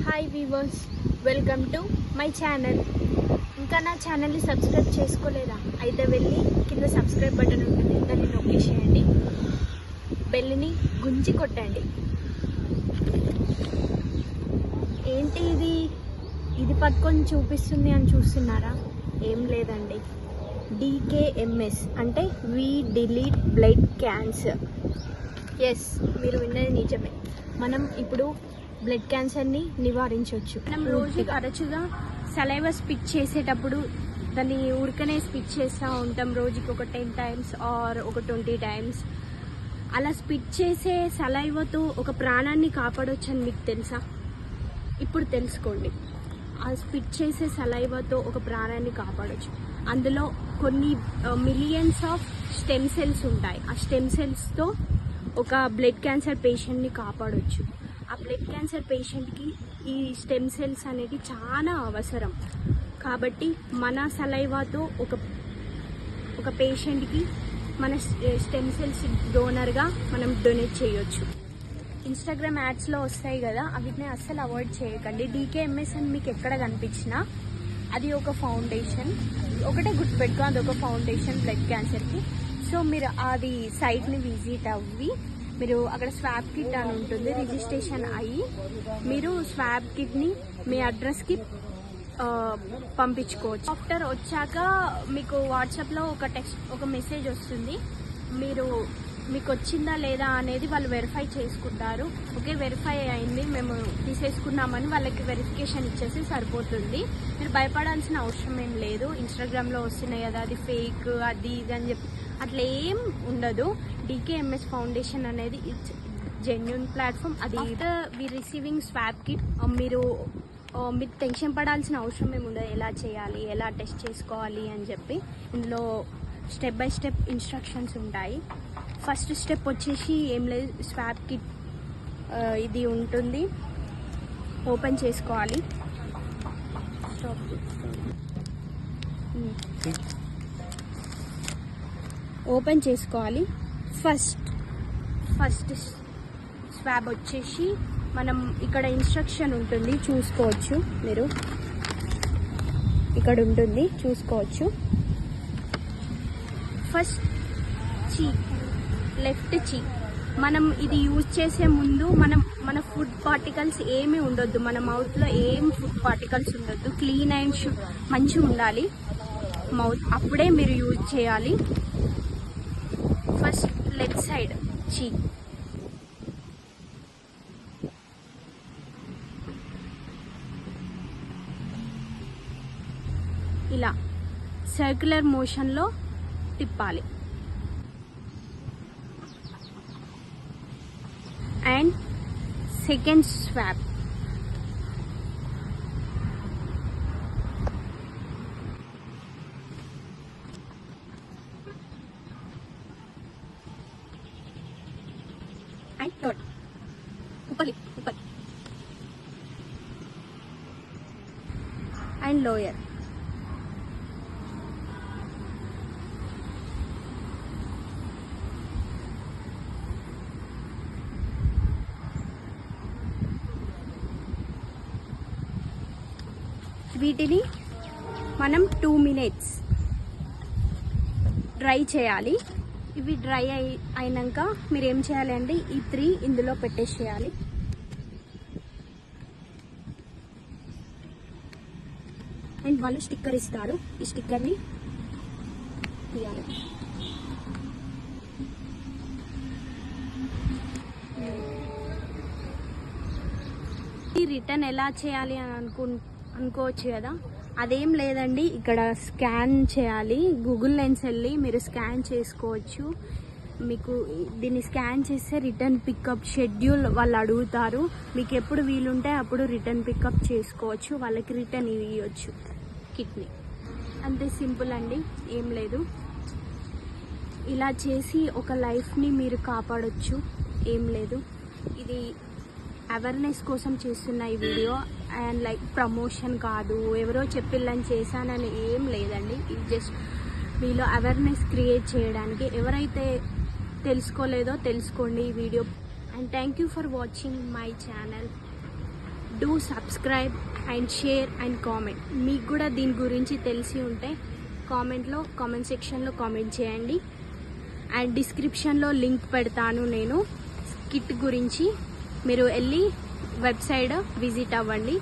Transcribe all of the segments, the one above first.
Hi weavers, welcome to my channel. ఇంకా నా ఛానల్ని సబ్స్క్రైబ్ చేసుకోలేదా? అయితే వెళ్ళి కింద సబ్స్క్రైబ్ బటన్ ఉంటుంది, దాన్ని నొక్కి చేయండి, బెల్ని గుంజి కొట్టండి. ఏంటి ఇది పట్టుకొని చూపిస్తుంది అని చూస్తున్నారా? ఏం లేదండి, DKMS అంటే we delete blood cancer. Yes, మీరు విన్నది నిజమే. మనం ఇప్పుడు బ్లడ్ క్యాన్సర్ని నివారించవచ్చు. మనం రోజు తరచుగా సలైవా స్పిచ్ చేసేటప్పుడు దాన్ని ఊరికనే స్పిచ్ చేస్తూ ఉంటాం, రోజుకి ఒక 10 times ఆర్ ఒక 20 times. అలా స్పిచ్ చేసే సలైవాతో ఒక ప్రాణాన్ని కాపాడవచ్చు అని మీకు తెలుసా? ఇప్పుడు తెలుసుకోండి. ఆ స్పిచ్ చేసే సలైవాతో ఒక ప్రాణాన్ని కాపాడవచ్చు. అందులో కొన్ని మిలియన్స్ ఆఫ్ స్టెమ్ సెల్స్ ఉంటాయి. ఆ స్టెమ్ సెల్స్తో ఒక బ్లడ్ క్యాన్సర్ పేషెంట్ని కాపాడవచ్చు. ఆ బ్లడ్ క్యాన్సర్ పేషెంట్కి ఈ స్టెమ్ సెల్స్ అనేది చాలా అవసరం. కాబట్టి మన సలైవాతో ఒక పేషెంట్కి మన స్టెమ్ సెల్స్ డోనర్గా మనం డొనేట్ చేయొచ్చు. ఇన్స్టాగ్రామ్ యాడ్స్లో వస్తాయి కదా, వీటిని అస్సలు అవాయిడ్ చేయకండి. DKMS అని మీకు ఎక్కడ కనిపించినా అది ఒక ఫౌండేషన్. ఒకటే గుర్తుపెట్టుకో, అది ఒక ఫౌండేషన్ బ్లడ్ క్యాన్సర్కి. సో మీరు అది సైట్ని విజిట్ అవ్వి మీరు అక్కడ స్వాబ్ కిట్ అని ఉంటుంది, రిజిస్ట్రేషన్ అయ్యి మీరు స్వాబ్ కిట్ని మీ అడ్రస్కి పంపించుకోవచ్చు. ఆఫ్టర్ వచ్చాక మీకు వాట్సాప్లో ఒక మెసేజ్ వస్తుంది. మీకు వచ్చిందా లేదా అనేది వాళ్ళు వెరిఫై చేసుకుంటారు. ఓకే, వెరిఫై అయింది, మేము తీసేసుకున్నామని వాళ్ళకి వెరిఫికేషన్ ఇచ్చేసి సరిపోతుంది. మీరు భయపడాల్సిన అవసరం ఏం లేదు. ఇన్స్టాగ్రామ్లో వస్తున్నాయి కదా, అది ఫేక్, అది ఇది అని చెప్పి అట్లా ఏం ఉండదు. DKMS ఫౌండేషన్ అనేది ఇట్స్ జెన్యూన్ ప్లాట్ఫామ్. అది వి రిసీవింగ్ స్వాబ్ కిట్ మీరు టెన్షన్ పడాల్సిన అవసరం ఏమి ఉండదు. ఎలా చేయాలి, ఎలా టెస్ట్ చేసుకోవాలి అని చెప్పి ఇందులో స్టెప్ బై స్టెప్ ఇన్స్ట్రక్షన్స్ ఉంటాయి. ఫస్ట్ స్టెప్ వచ్చేసి ఏం లేదు, స్వాబ్ కిట్ ఇది ఉంటుంది, ఓపెన్ చేసుకోవాలి. ఓపెన్ చేసుకోవాలి. ఫస్ట్ స్వాబ్ వచ్చేసి మనం ఇక్కడ ఇన్స్ట్రక్షన్ ఉంటుంది, చూసుకోవచ్చు. మీరు ఇక్కడ ఉంటుంది, చూసుకోవచ్చు. First cheek, left cheek. మనం ఇది యూజ్ చేసే ముందు మన ఫుడ్ పార్టికల్స్ ఏమీ ఉండొద్దు, మన మౌత్లో ఏం ఫుడ్ పార్టికల్స్ ఉండొద్దు. క్లీన్ అండ్ మంచిగా ఉండాలి మౌత్, అప్పుడే మీరు యూజ్ చేయాలి. ఫస్ట్ లెఫ్ట్ సైడ్ చీక్, ఇలా సర్క్యులర్ మోషన్లో తిప్పాలి. And second swab, and third upper and lower. వీటిని మనం 2 minutes డ్రై చేయాలి. ఇవి డ్రై అయినాక మీరు ఏం చేయాలి అంటే ఈ 3 ఇందులో పెట్టేసేయాలి. అండ్ వాళ్ళు స్టిక్కర్ ఇస్తారు, ఈ స్టిక్కర్ని తీయాలి. రిటర్న్ ఎలా చేయాలి అని అనుకోవచ్చు కదా, అదేం లేదండి. ఇక్కడ స్కాన్ చేయాలి, గూగుల్ లెన్స్ వెళ్ళి మీరు స్కాన్ చేసుకోవచ్చు. మీకు దీన్ని స్కాన్ చేస్తే రిటర్న్ పికప్ షెడ్యూల్ వాళ్ళు అడుగుతారు. మీకు ఎప్పుడు వీలుంటే అప్పుడు రిటర్న్ పికప్ చేసుకోవచ్చు, వాళ్ళకి రిటర్న్ ఇవ్వచ్చు కిట్ని. అంతే సింపుల్ అండి, ఏం లేదు. ఇలా చేసి ఒక లైఫ్ని మీరు కాపాడొచ్చు, ఏం లేదు. ఇది అవేర్నెస్ కోసం చేస్తున్న ఈ వీడియో, అండ్ లైక్ ప్రమోషన్ కాదు, ఎవరో చెప్పిల్లని చేశానని ఏం లేదండి. ఇది జస్ట్ మీలో అవేర్నెస్ క్రియేట్ చేయడానికి. ఎవరైతే తెలుసుకోలేదో తెలుసుకోండి ఈ video. And thank you for watching my channel. Do subscribe and share and comment. మీకు కూడా దీని గురించి తెలిసి ఉంటే కామెంట్ సెక్షన్లో కామెంట్ చేయండి. అండ్ డిస్క్రిప్షన్లో లింక్ పెడతాను నేను కిట్ గురించి, మీరు వెళ్ళి వెబ్సైట్ విజిట్ అవ్వండి.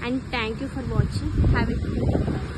And thank you for watching. Have a good day.